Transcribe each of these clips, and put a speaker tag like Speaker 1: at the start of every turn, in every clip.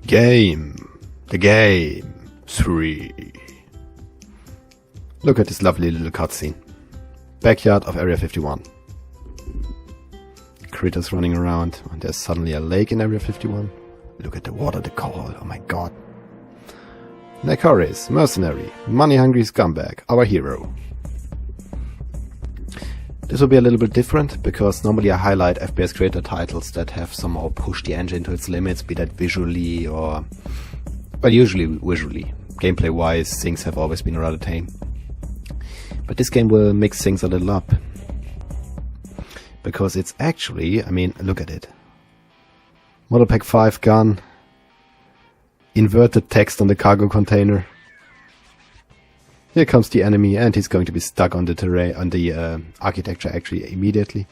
Speaker 1: The game 3. Look at this lovely little cutscene. Backyard of Area 51. Critters running around, and there's suddenly a lake in Area 51. Look at the water, the coral, oh my god. Nekoris, mercenary, money-hungry scumbag, our hero. This will be a little bit different, because normally I highlight FPS Creator titles that have somehow pushed the engine to its limits, be that visually or... well, usually visually. Gameplay-wise, things have always been rather tame. But this game will mix things a little up. Because it's actually, I mean, look at it. Model Pack 5 gun. Inverted text on the cargo container. Here comes the enemy, and he's going to be stuck on the terrain, on the architecture actually immediately.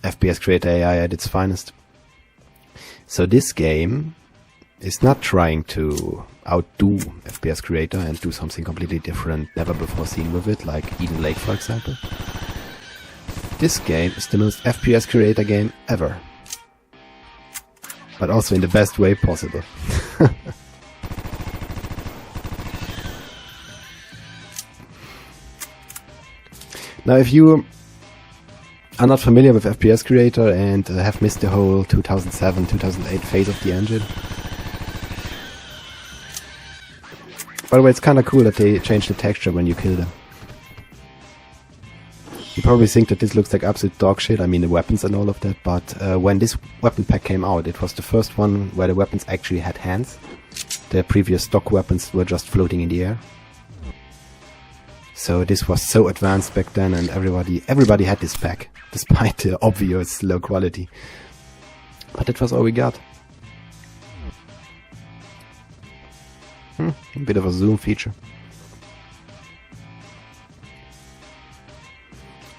Speaker 1: FPS Creator AI at its finest. So this game is not trying to outdo FPS Creator and do something completely different, never before seen with it, like Eden Lake for example. This game is the most FPS Creator game ever. But also in the best way possible. Now if you are not familiar with FPS Creator and have missed the whole 2007-2008 phase of the engine. By the way, it's kinda cool that they changed the texture when you kill them. You probably think that this looks like absolute dog shit, I mean the weapons and all of that, but when this weapon pack came out, it was the first one where the weapons actually had hands. The previous stock weapons were just floating in the air. So this was so advanced back then, and everybody had this pack, despite the obvious low quality. But that was all we got. A bit of a zoom feature.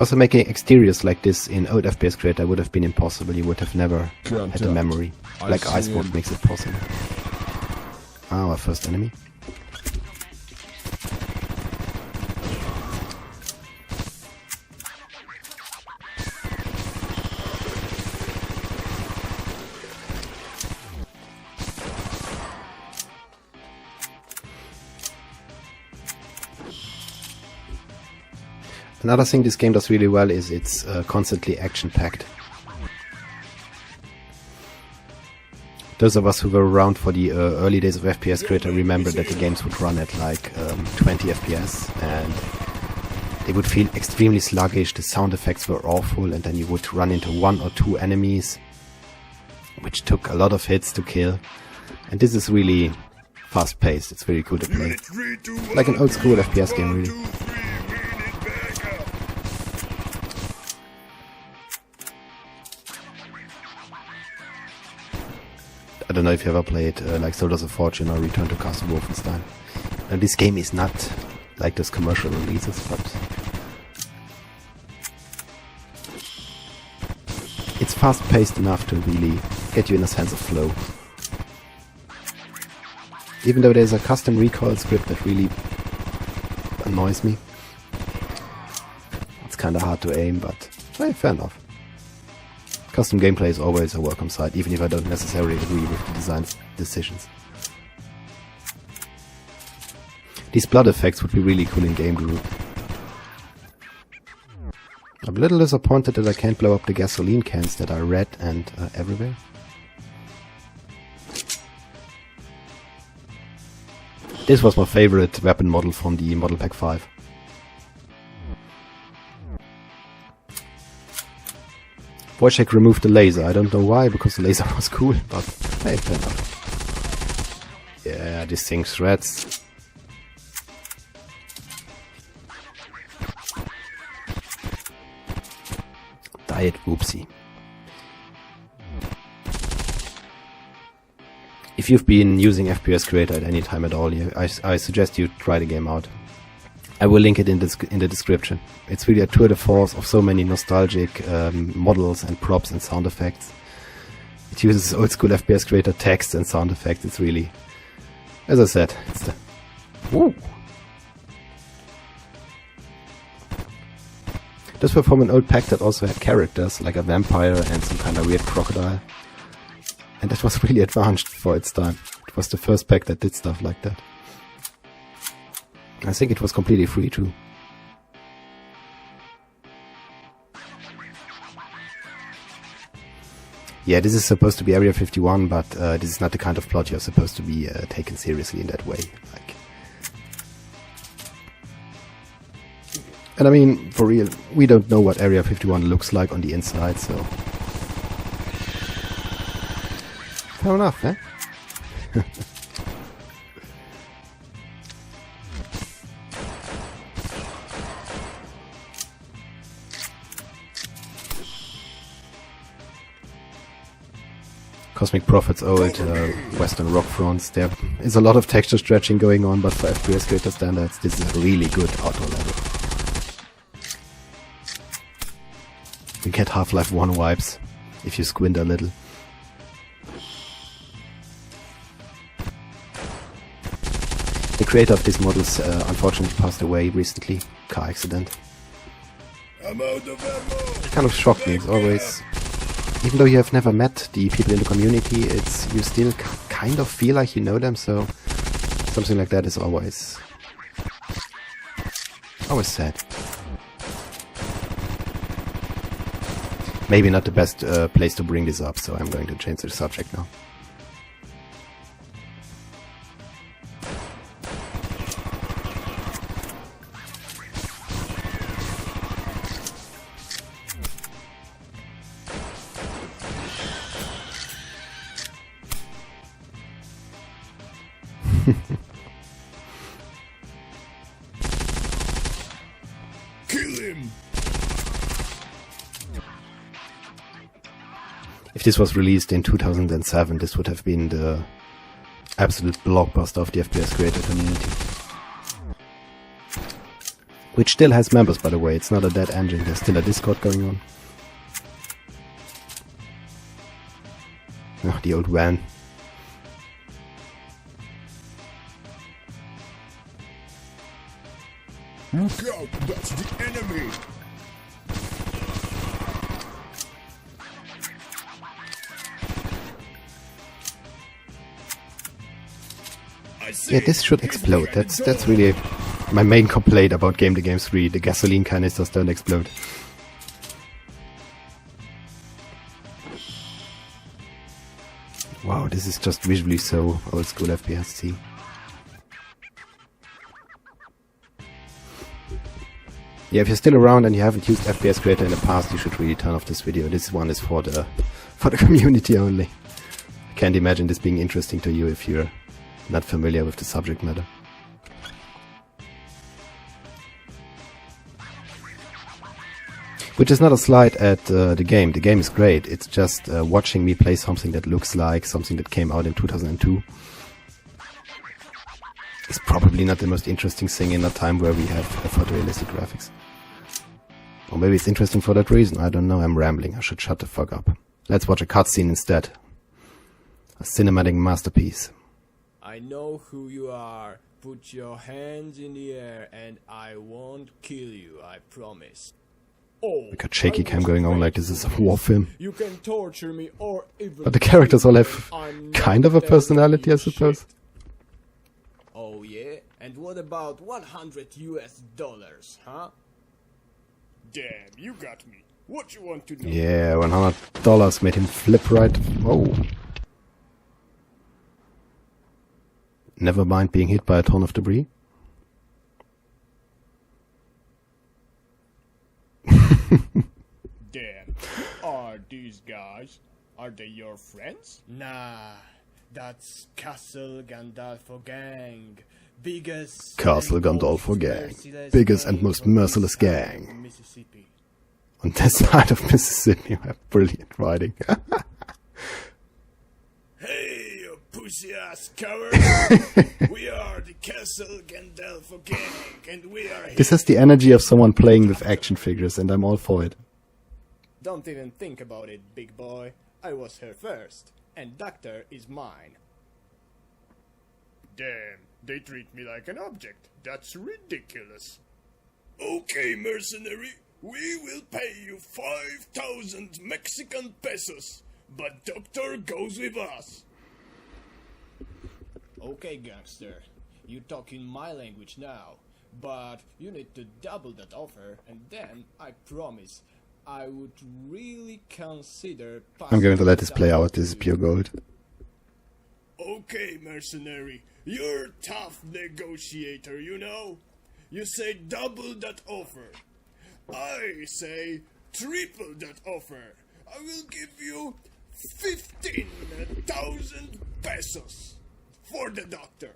Speaker 1: Also making exteriors like this in old FPS Creator would have been impossible. You would have never had the memory. Like Iceborne makes it possible. Our first enemy. Another thing this game does really well is it's constantly action-packed. Those of us who were around for the early days of FPS Creator remember that the games would run at like 20 FPS and they would feel extremely sluggish, the sound effects were awful, and then you would run into 1 or 2 enemies, which took a lot of hits to kill. And this is really fast-paced, it's very cool to play. Like an old school FPS game really. I don't know if you ever played like Soldiers of Fortune or Return to Castle Wolfenstein. And this game is not like those commercial releases, but it's fast-paced enough to really get you in a sense of flow. Even though there's a custom recoil script that really annoys me. It's kinda hard to aim, but hey, fair enough. Custom gameplay is always a welcome sight, even if I don't necessarily agree with the design decisions. These blood effects would be really cool in game group. I'm a little disappointed that I can't blow up the gasoline cans that are red and everywhere. This was my favorite weapon model from the Model Pack 5. Wojciech removed the laser. I don't know why, because the laser was cool, but hey, fair enough. Yeah, this thing shreds. Diet whoopsie. If you've been using FPS Creator at any time at all, I suggest you try the game out. I will link it in the description. It's really a tour de force of so many nostalgic models and props and sound effects. It uses old school FPS Creator text and sound effects. It's really, as I said, it's the... Woo! This were from an old pack that also had characters, like a vampire and some kind of weird crocodile. And that was really advanced for its time. It was the first pack that did stuff like that. I think it was completely free too. Yeah, this is supposed to be Area 51, but this is not the kind of plot you're supposed to be taken seriously in that way. Like, and I mean, for real, we don't know what Area 51 looks like on the inside, so... Fair enough, eh? Cosmic Prophets old Western rock fronts. There is a lot of texture stretching going on, but for FPS Creator standards, this is a really good auto level. You get Half-Life 1 vibes if you squint a little. The creator of these models unfortunately passed away recently. Car accident. I'm out of ammo. It kind of shocked me. It's always... Even though you have never met the people in the community, it's you still kind of feel like you know them, so something like that is always sad. Maybe not the best place to bring this up, so I'm going to change the subject now.
Speaker 2: Kill him!
Speaker 1: If this was released in 2007, this would have been the absolute blockbuster of the FPS Creator community. Which still has members, by the way. It's not a dead engine. There's still a Discord going on. Oh, the old van.
Speaker 2: Look out, that's the enemy!
Speaker 1: Yeah, this should explode. That's really my main complaint about Game the Game 3. The gasoline canisters don't explode. Wow, this is just visually so old school FPSC. Yeah, if you're still around and you haven't used FPS Creator in the past, you should really turn off this video. This one is for the community only. I can't imagine this being interesting to you if you're not familiar with the subject matter. Which is not a slight at the game. The game is great. It's just watching me play something that looks like something that came out in 2002. It's probably not the most interesting thing in a time where we have photorealistic graphics. Or maybe it's interesting for that reason. I don't know. I'm rambling. I should shut the fuck up. Let's watch a cutscene instead. A cinematic masterpiece.
Speaker 3: I know who you are. Put your hands in the air and I won't kill you, I promise. Oh,
Speaker 1: We got shaky cam going on like this is a war film.
Speaker 3: You can torture me or even...
Speaker 1: But the characters all have kind of a personality, I suppose.
Speaker 3: Oh yeah? And what about $100, huh?
Speaker 2: Damn, you got me. What you want to do?
Speaker 1: Yeah, $100 made him flip right. Whoa. Never mind being hit by a ton of debris.
Speaker 2: Damn, who are these guys? Are they your friends?
Speaker 3: Nah, that's Castle Gandalfo gang. Biggest...
Speaker 1: Castle Gandalfo gang. Biggest and most merciless gang.
Speaker 3: Mississippi.
Speaker 1: On this side of Mississippi, we have brilliant writing.
Speaker 2: Hey, you pussy-ass coward! We are the Castle Gandalfo gang, and we are here.
Speaker 1: This has the energy of someone playing with action figures, and I'm all for it.
Speaker 3: Don't even think about it, big boy. I was here first, and Doctor is mine.
Speaker 2: Damn, they treat me like an object. That's ridiculous. Okay, mercenary, we will pay you 5,000 Mexican pesos. but Doctor goes with us.
Speaker 3: Okay, gangster, you talk in my language now, but you need to double that offer, and then I promise I would really consider.
Speaker 1: I'm going to let this play out. This is pure gold.
Speaker 2: Okay, mercenary, you're a tough negotiator, you know. You say double that offer. I say triple that offer. I will give you 15,000 pesos for the doctor.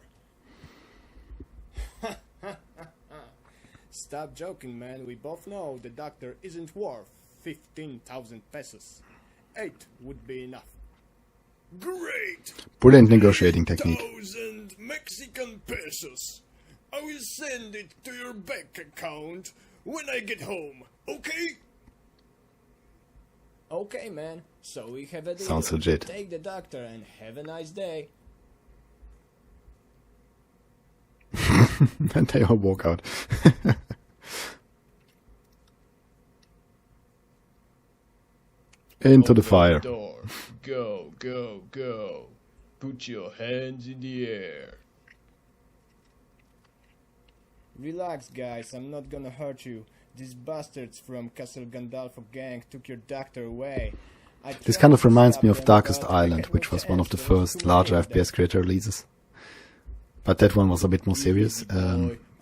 Speaker 3: Stop joking, man. We both know the doctor isn't worth 15,000 pesos. 8 would be enough.
Speaker 2: Great!
Speaker 1: Brilliant negotiating technique.
Speaker 2: 1,000 Mexican pesos. I will send it to your bank account when I get home, okay?
Speaker 3: Okay, man. So we have a deal.
Speaker 1: Sounds legit.
Speaker 3: Take the doctor and have a nice day.
Speaker 1: And they all walk out. Into the
Speaker 3: Open
Speaker 1: fire.
Speaker 3: Door. Go, go, go. Put your hands in the air. Relax, guys. I'm not gonna hurt you. These bastards from Castle Gandalfo gang took your doctor away.
Speaker 1: This kind of reminds me of Darkest Island, which was one of the first larger FPS Creator releases. But that one was a bit more serious.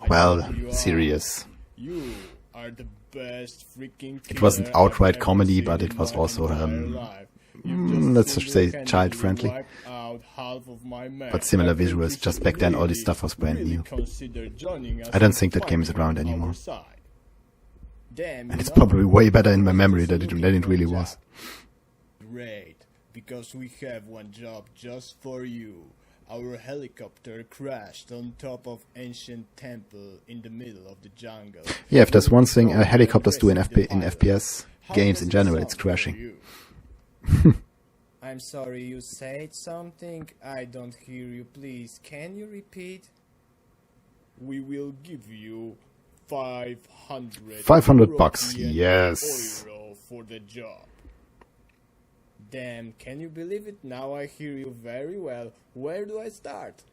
Speaker 1: Well, serious.
Speaker 3: You are the best freaking
Speaker 1: It wasn't
Speaker 3: killer
Speaker 1: outright
Speaker 3: I've ever
Speaker 1: comedy,
Speaker 3: seen
Speaker 1: but
Speaker 3: in
Speaker 1: it was
Speaker 3: my
Speaker 1: also,
Speaker 3: entire life. You just
Speaker 1: let's just say
Speaker 3: single-handedly
Speaker 1: child-friendly.
Speaker 3: wiped out half of my men.
Speaker 1: But similar
Speaker 3: I think
Speaker 1: visuals.
Speaker 3: you
Speaker 1: Just
Speaker 3: should
Speaker 1: back then, all this
Speaker 3: really,
Speaker 1: stuff was brand
Speaker 3: really
Speaker 1: new.
Speaker 3: consider joining us
Speaker 1: I don't
Speaker 3: and
Speaker 1: think that game is
Speaker 3: fighting
Speaker 1: around
Speaker 3: on our
Speaker 1: anymore.
Speaker 3: side. Damn,
Speaker 1: And
Speaker 3: you
Speaker 1: it's
Speaker 3: know,
Speaker 1: probably way better in my
Speaker 3: I was
Speaker 1: memory
Speaker 3: just
Speaker 1: than
Speaker 3: looking
Speaker 1: it
Speaker 3: for
Speaker 1: really
Speaker 3: a job.
Speaker 1: was.
Speaker 3: Great, because we have one job just for you. Our helicopter crashed on top of ancient temple in the middle of the jungle.
Speaker 1: Yeah, if there's one thing helicopters do in FPS games in general, it's crashing.
Speaker 3: I'm sorry, you said something? I don't hear you, please. Can you repeat? We will give you 500
Speaker 1: 500 bucks,
Speaker 3: European
Speaker 1: yes.
Speaker 3: euro for the job. Damn, can you believe it? Now I hear you very well. Where do I start?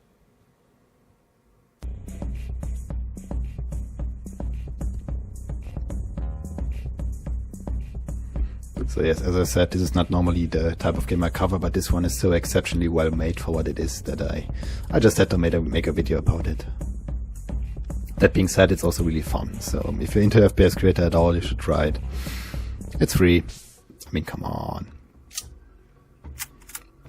Speaker 1: So yes, as I said, this is not normally the type of game I cover, but this one is so exceptionally well made for what it is that I just had to make a video about it. That being said, it's also really fun, so if you're into FPS Creator at all, you should try it. It's free. I mean, come on.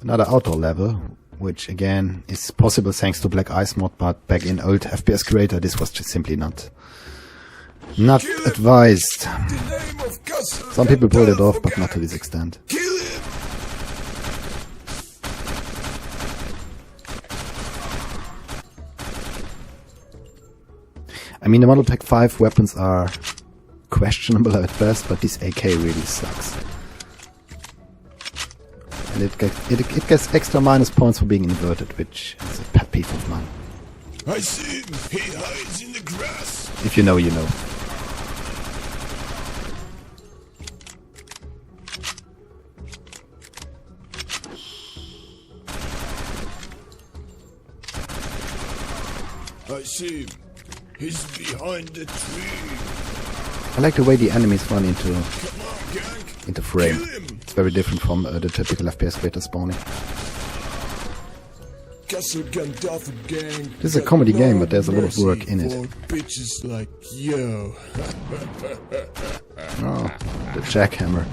Speaker 1: Another outdoor level, which again is possible thanks to Black Ice mod, but back in old FPS Creator, this was just simply not advised. Some people pulled it off, but not to this extent. I mean, the Model Pack 5 weapons are questionable at best, but this AK really sucks. And it gets extra minus points for being inverted, which is a pet peeve of mine.
Speaker 2: I see him. He hides in the grass.
Speaker 1: If you know, you know.
Speaker 2: I see him. He's behind the tree.
Speaker 1: I like the way the enemies run into
Speaker 2: Come on, gang.
Speaker 1: frame.
Speaker 2: Kill him.
Speaker 1: It's very different from the typical FPS Creator spawning.
Speaker 2: Castle Gandalfo gang.
Speaker 1: This is a comedy game, but there's a lot of work in it.
Speaker 2: For bitches like you.
Speaker 1: Oh, the jackhammer.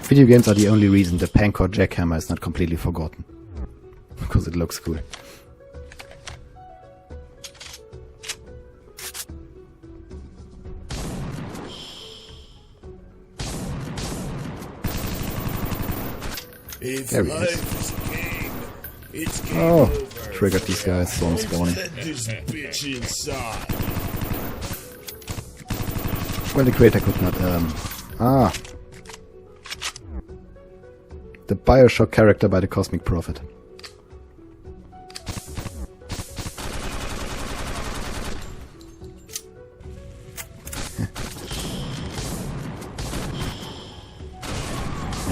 Speaker 1: Video games are the only reason the Pancor jackhammer is not completely forgotten. Because it looks cool.
Speaker 2: If
Speaker 1: There he
Speaker 2: life is a game, it's game
Speaker 1: Oh,
Speaker 2: over.
Speaker 1: triggered these guys, so I'm spawning.
Speaker 2: Let this bitch inside.
Speaker 1: Well, the creator could not, the Bioshock character by the Cosmic Prophet.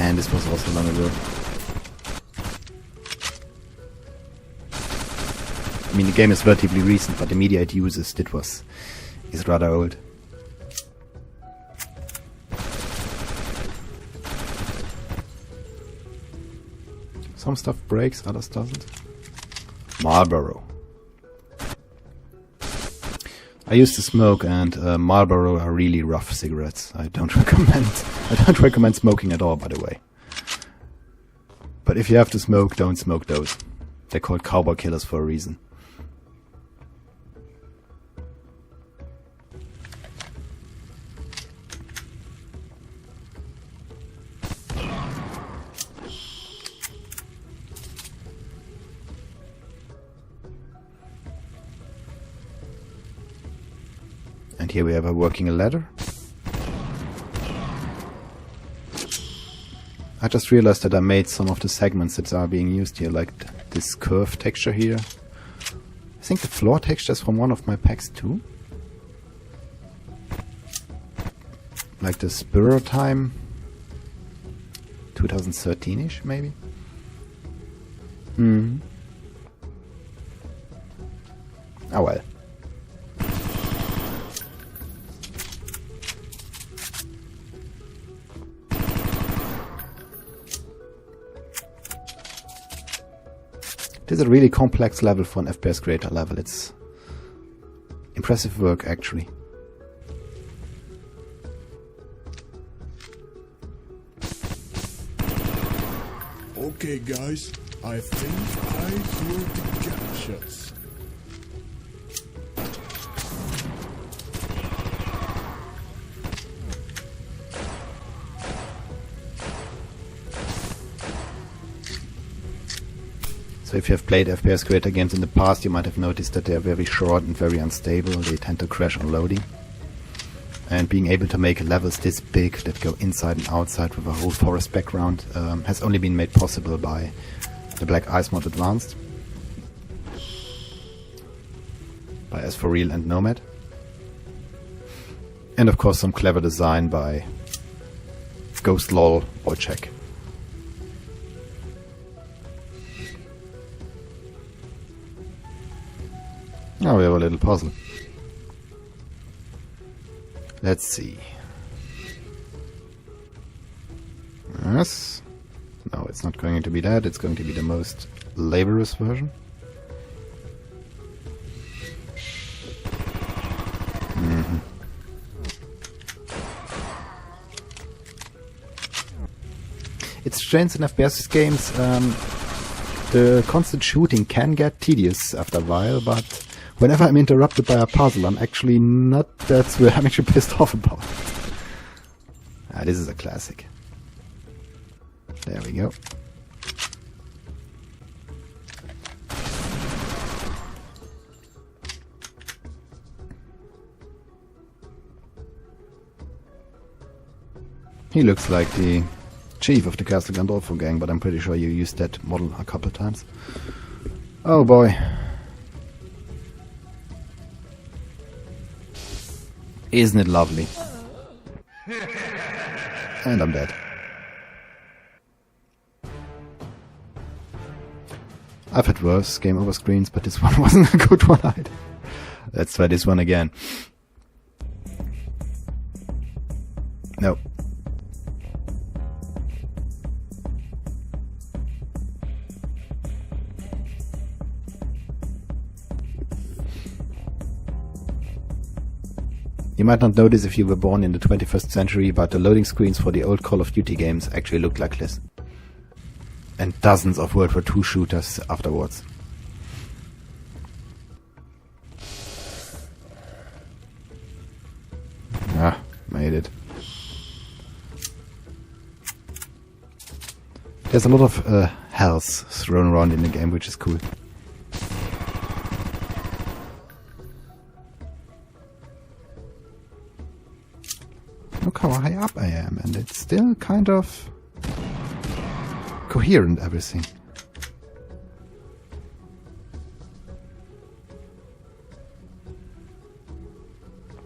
Speaker 1: Man, this was also long ago. I mean, the game is relatively recent, but the media it uses is rather old. Some stuff breaks, others doesn't. Marlboro. I used to smoke, and Marlboro are really rough cigarettes. I don't recommend smoking at all, by the way. But if you have to smoke, don't smoke those. They're called cowboy killers for a reason. And here we have a working ladder. I just realized that I made some of the segments that are being used here, like this curve texture here. I think the floor texture is from one of my packs too. Like the Spur Time 2013-ish, maybe? Oh well. It is a really complex level for an FPS Creator level. It's impressive work, actually.
Speaker 2: Okay, guys, I think I hear the gunshots.
Speaker 1: So if you have played FPS Creator games in the past, you might have noticed that they are very short and very unstable. They tend to crash on loading. And being able to make levels this big that go inside and outside with a whole forest background has only been made possible by the Black Ice mod Advanced, by S4Real and Nomad, and of course some clever design by GhostLol Wojciech. Now we have a little puzzle. Let's see. Yes. No, it's not going to be that. It's going to be the most laborious version. It's strange in FPS games. The constant shooting can get tedious after a while, but whenever I'm interrupted by a puzzle, I'm actually not that I'm actually pissed off about it. This is a classic. There we go. He looks like the chief of the Castle Gandolfo gang, but I'm pretty sure you used that model a couple times. Oh boy. Isn't it lovely? And I'm dead. I've had worse game over screens, but this one wasn't a good one either. Let's try this one again. No. You might not know this if you were born in the 21st century, but the loading screens for the old Call of Duty games actually looked like this. And dozens of World War II shooters afterwards. Ah, made it. There's a lot of health thrown around in the game, which is cool. Look how high up I am, and it's still kind of coherent, everything.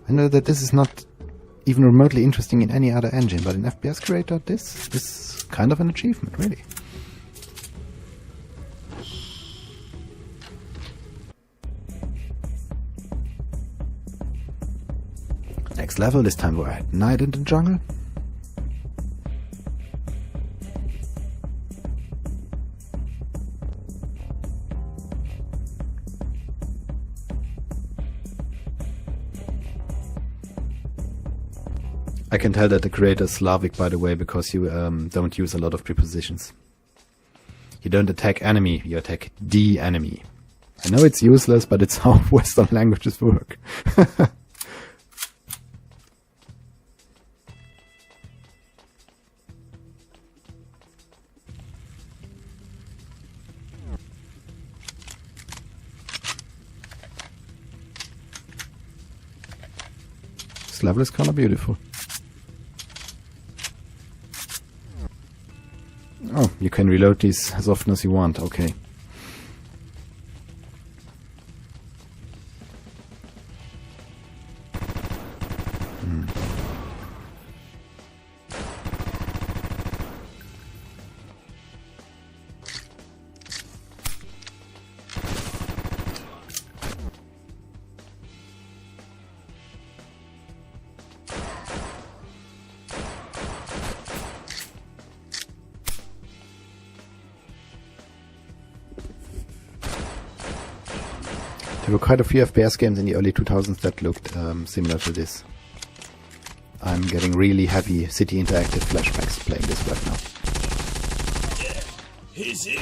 Speaker 1: I know that this is not even remotely interesting in any other engine, but in FPS Creator, this is kind of an achievement, really. Next level, this time we're at night in the jungle. I can tell that the creator is Slavic, by the way, because you don't use a lot of prepositions. You don't attack enemy, you attack the enemy. I know it's useless, but it's how Western languages work. This level is kind of beautiful. Oh, you can reload these as often as you want, okay. There were quite a few FPS games in the early 2000s that looked similar to this. I'm getting really heavy City Interactive flashbacks playing this right now.
Speaker 2: Yeah, he's here.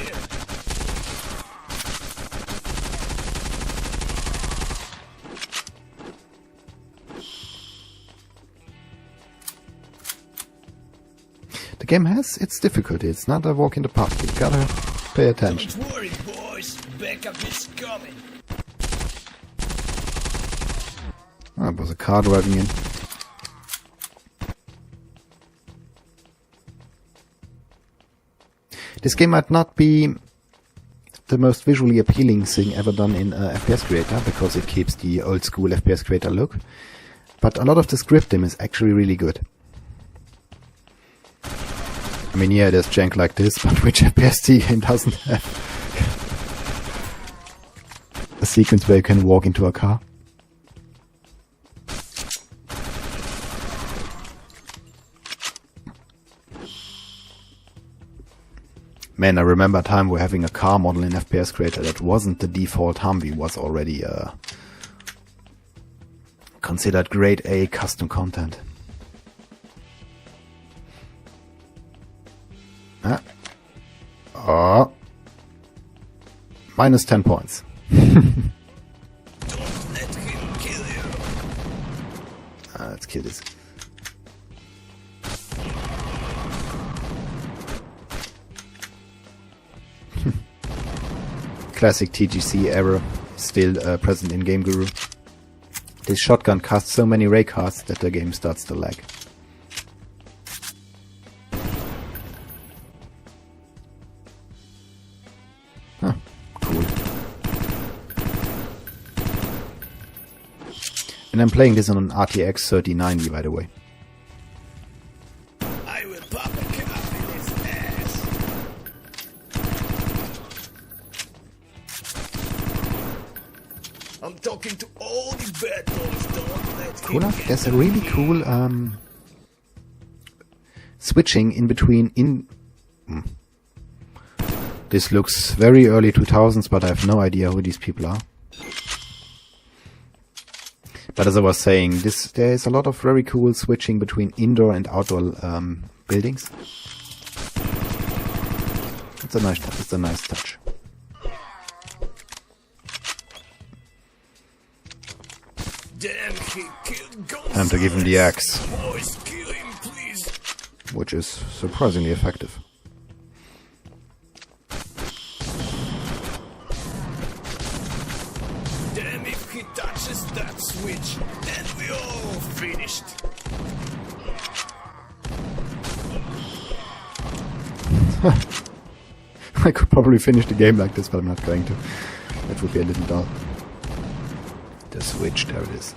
Speaker 1: The game has its difficulty. It's not a walk in the park. You gotta pay attention.
Speaker 2: Don't worry, boys. Backup is coming.
Speaker 1: Oh, there was a car driving in. This game might not be the most visually appealing thing ever done in FPS Creator, because it keeps the old school FPS Creator look. But a lot of the scripting is actually really good. I mean, yeah, there's jank like this, but which FPS game doesn't have a sequence where you can walk into a car? Man, I remember a time where having a car model in FPS Creator that wasn't the default Humvee was already considered grade A custom content. Minus 10 points.
Speaker 2: Don't let him kill you.
Speaker 1: Let's kill this. Classic TGC error, still present in Game Guru. This shotgun casts so many ray casts that the game starts to lag. Huh, cool. And I'm playing this on an RTX 3090, by the way.
Speaker 2: I will pop a cap in his ass. I'm talking to all the bad boys. Don't let him
Speaker 1: Cool.
Speaker 2: get
Speaker 1: There's a really cool switching in between. This looks very early 2000s, but I have no idea who these people are. But as I was saying, there is a lot of very cool switching between indoor and outdoor buildings. It's a nice touch. It's a nice touch.
Speaker 2: Damn, he killed Gonzalez.
Speaker 1: Time to give him the axe,
Speaker 2: Boys, kill him, please.
Speaker 1: which is surprisingly effective.
Speaker 2: Damn, if he touches that switch, then we all finished.
Speaker 1: I could probably finish the game like this, but I'm not going to. That would be a little dull. The switch, there it is.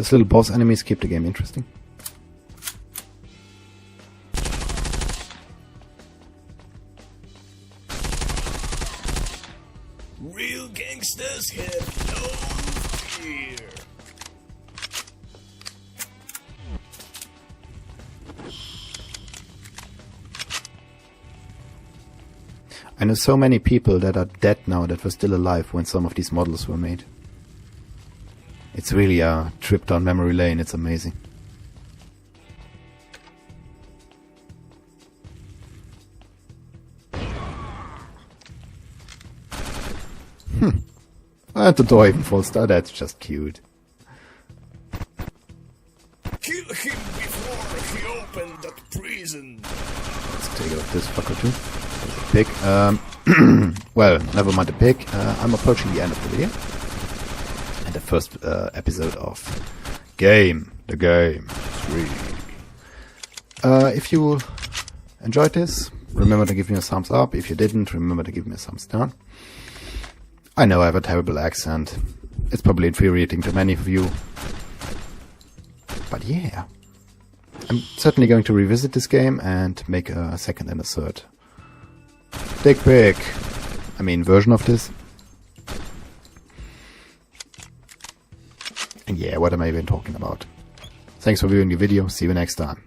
Speaker 1: Those little boss enemies keep the game interesting.
Speaker 2: Real gangsters have no fear.
Speaker 1: I know so many people that are dead now that were still alive when some of these models were made. It's really a trip down memory lane, it's amazing. And the door even falls down, that's just cute.
Speaker 2: Kill him before he opened that prison.
Speaker 1: Let's take out this fucker too. Pig. Well, never mind the pig. I'm approaching the end of the video. And the first episode of The Game 3. If you enjoyed this, remember to give me a thumbs up. If you didn't, remember to give me a thumbs down. I know I have a terrible accent. It's probably infuriating to many of you. But yeah. I'm certainly going to revisit this game and make a second and a third dick pic. Version of this. And yeah, what am I even talking about? Thanks for viewing the video. See you next time.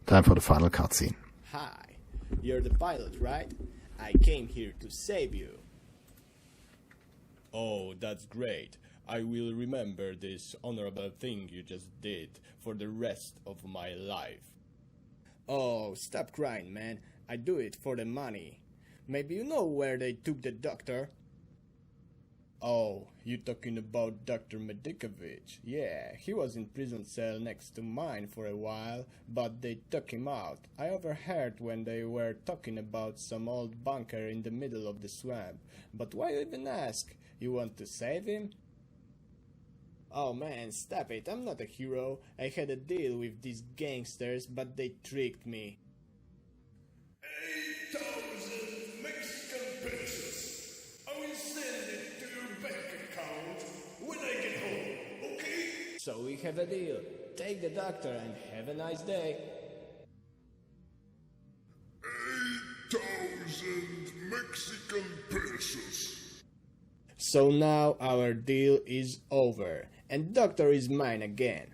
Speaker 1: Time for the final cutscene.
Speaker 3: Hi, you're the pilot, right? I came here to save you.
Speaker 2: Oh, that's great. I will remember this honorable thing you just did for the rest of my life.
Speaker 3: Oh, stop crying, man. I do it for the money. Maybe you know where they took the doctor?
Speaker 2: Oh, you talking about Dr. Medikovic?
Speaker 3: Yeah, he was in prison cell next to mine for a while, but they took him out. I overheard when they were talking about some old bunker in the middle of the swamp. But why even ask? You want to save him? Oh man, stop it, I'm not a hero. I had a deal with these gangsters, but they tricked me.
Speaker 2: 8,000 Mexican pesos. I will send it to your bank account when I get home, okay?
Speaker 3: So we have a deal. Take the doctor and have a nice day.
Speaker 2: 8,000 Mexican pesos.
Speaker 3: So now our deal is over, and doctor is mine again.